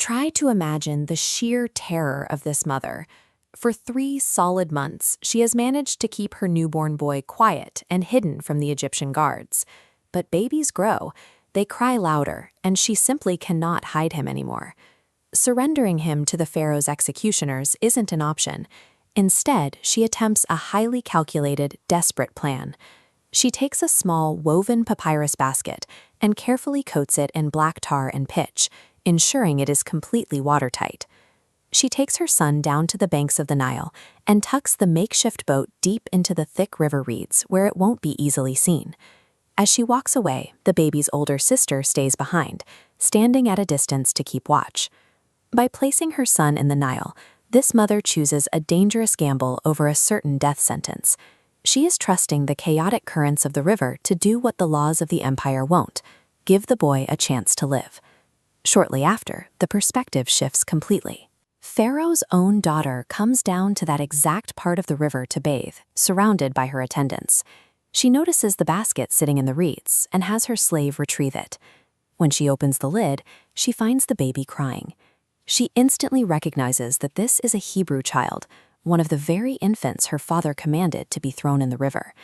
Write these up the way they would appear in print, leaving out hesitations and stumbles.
Try to imagine the sheer terror of this mother. For 3 solid months, she has managed to keep her newborn boy quiet and hidden from the Egyptian guards. But babies grow, they cry louder, and she simply cannot hide him anymore. Surrendering him to the pharaoh's executioners isn't an option. Instead, she attempts a highly calculated, desperate plan. She takes a small woven papyrus basket and carefully coats it in black tar and pitch, ensuring it is completely watertight. She takes her son down to the banks of the Nile and tucks the makeshift boat deep into the thick river reeds where it won't be easily seen. As she walks away, the baby's older sister stays behind, standing at a distance to keep watch. By placing her son in the Nile, this mother chooses a dangerous gamble over a certain death sentence. She is trusting the chaotic currents of the river to do what the laws of the empire won't: give the boy a chance to live. Shortly after, the perspective shifts completely. Pharaoh's own daughter comes down to that exact part of the river to bathe, surrounded by her attendants. She notices the basket sitting in the reeds and has her slave retrieve it. When she opens the lid, she finds the baby crying. She instantly recognizes that this is a Hebrew child, one of the very infants her father commanded to be thrown in the river.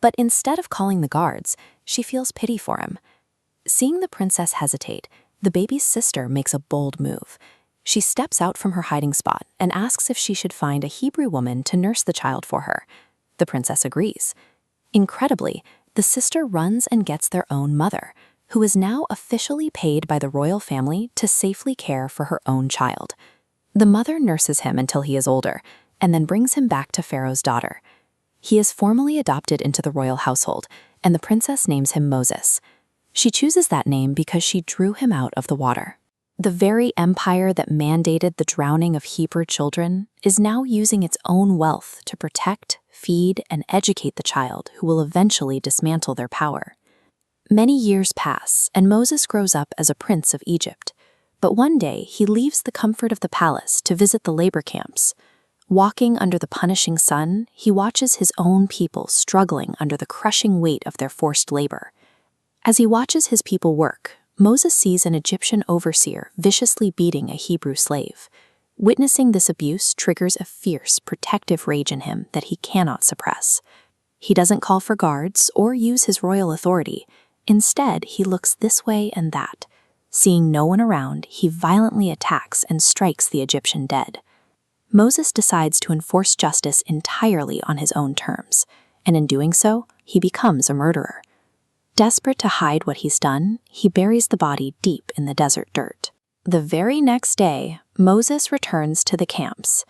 But instead of calling the guards, she feels pity for him. Seeing the princess hesitate, the baby's sister makes a bold move. She steps out from her hiding spot and asks if she should find a Hebrew woman to nurse the child for her. The princess agrees. Incredibly, the sister runs and gets their own mother, who is now officially paid by the royal family to safely care for her own child. The mother nurses him until he is older, and then brings him back to Pharaoh's daughter. He is formally adopted into the royal household, and the princess names him Moses. She chooses that name because she drew him out of the water. The very empire that mandated the drowning of Hebrew children is now using its own wealth to protect, feed, and educate the child who will eventually dismantle their power. Many years pass, and Moses grows up as a prince of Egypt. But one day, he leaves the comfort of the palace to visit the labor camps. Walking under the punishing sun, he watches his own people struggling under the crushing weight of their forced labor. As he watches his people work, Moses sees an Egyptian overseer viciously beating a Hebrew slave. Witnessing this abuse triggers a fierce, protective rage in him that he cannot suppress. He doesn't call for guards or use his royal authority. Instead, he looks this way and that. Seeing no one around, he violently attacks and strikes the Egyptian dead. Moses decides to enforce justice entirely on his own terms, and in doing so, he becomes a murderer. Desperate to hide what he's done, he buries the body deep in the desert dirt. The very next day, Moses returns to the camps.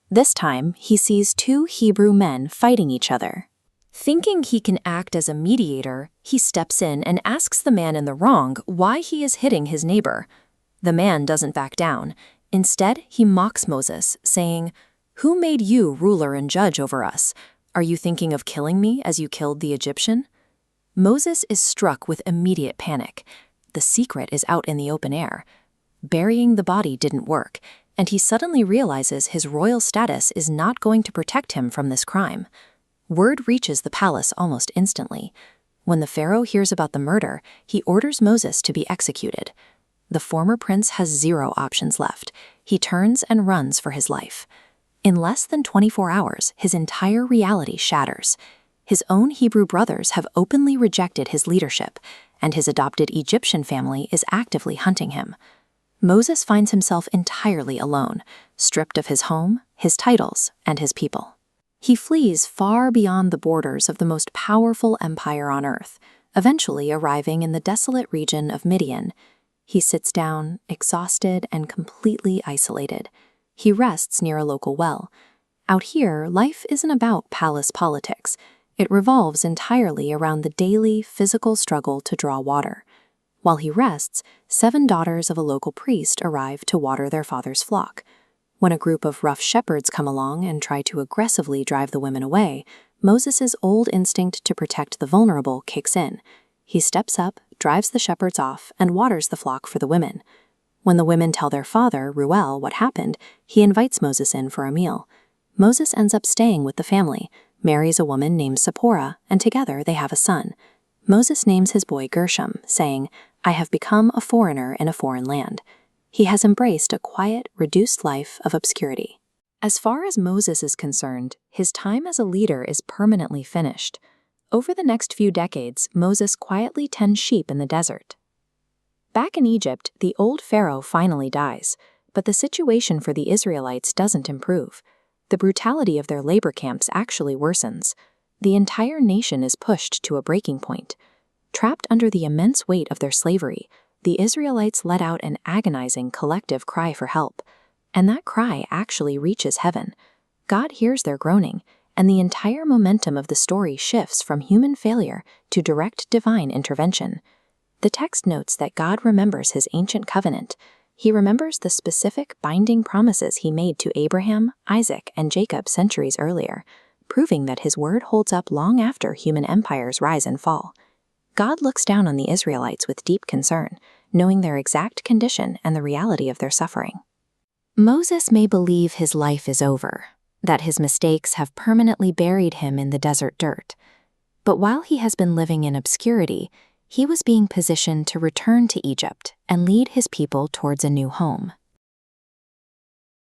This time, he sees 2 Hebrew men fighting each other. Thinking he can act as a mediator, he steps in and asks the man in the wrong why he is hitting his neighbor. The man doesn't back down. Instead, he mocks Moses, saying, "Who made you ruler and judge over us? Are you thinking of killing me as you killed the Egyptian?" Moses is struck with immediate panic. The secret is out in the open air. Burying the body didn't work, and he suddenly realizes his royal status is not going to protect him from this crime. Word reaches the palace almost instantly. When the pharaoh hears about the murder, he orders Moses to be executed. The former prince has 0 options left. He turns and runs for his life. In less than 24 hours, his entire reality shatters. His own Hebrew brothers have openly rejected his leadership, and his adopted Egyptian family is actively hunting him. Moses finds himself entirely alone, stripped of his home, his titles, and his people. He flees far beyond the borders of the most powerful empire on earth, eventually arriving in the desolate region of Midian. He sits down, exhausted and completely isolated. He rests near a local well. Out here, life isn't about palace politics. It revolves entirely around the daily, physical struggle to draw water. While he rests, 7 daughters of a local priest arrive to water their father's flock. When a group of rough shepherds come along and try to aggressively drive the women away, Moses' old instinct to protect the vulnerable kicks in. He steps up, drives the shepherds off, and waters the flock for the women. When the women tell their father, Reuel, what happened, he invites Moses in for a meal. Moses ends up staying with the family, marries a woman named Zipporah, and together they have a son. Moses names his boy Gershom, saying, "I have become a foreigner in a foreign land." He has embraced a quiet, reduced life of obscurity. As far as Moses is concerned, his time as a leader is permanently finished. Over the next few decades, Moses quietly tends sheep in the desert. Back in Egypt, the old Pharaoh finally dies, but the situation for the Israelites doesn't improve. The brutality of their labor camps actually worsens. The entire nation is pushed to a breaking point. Trapped under the immense weight of their slavery, the Israelites let out an agonizing collective cry for help. And that cry actually reaches heaven. God hears their groaning, and the entire momentum of the story shifts from human failure to direct divine intervention. The text notes that God remembers his ancient covenant. He remembers the specific binding promises he made to Abraham, Isaac, and Jacob centuries earlier, proving that his word holds up long after human empires rise and fall. God looks down on the Israelites with deep concern, knowing their exact condition and the reality of their suffering. Moses may believe his life is over, that his mistakes have permanently buried him in the desert dirt. But while he has been living in obscurity, he was being positioned to return to Egypt and lead his people towards a new home.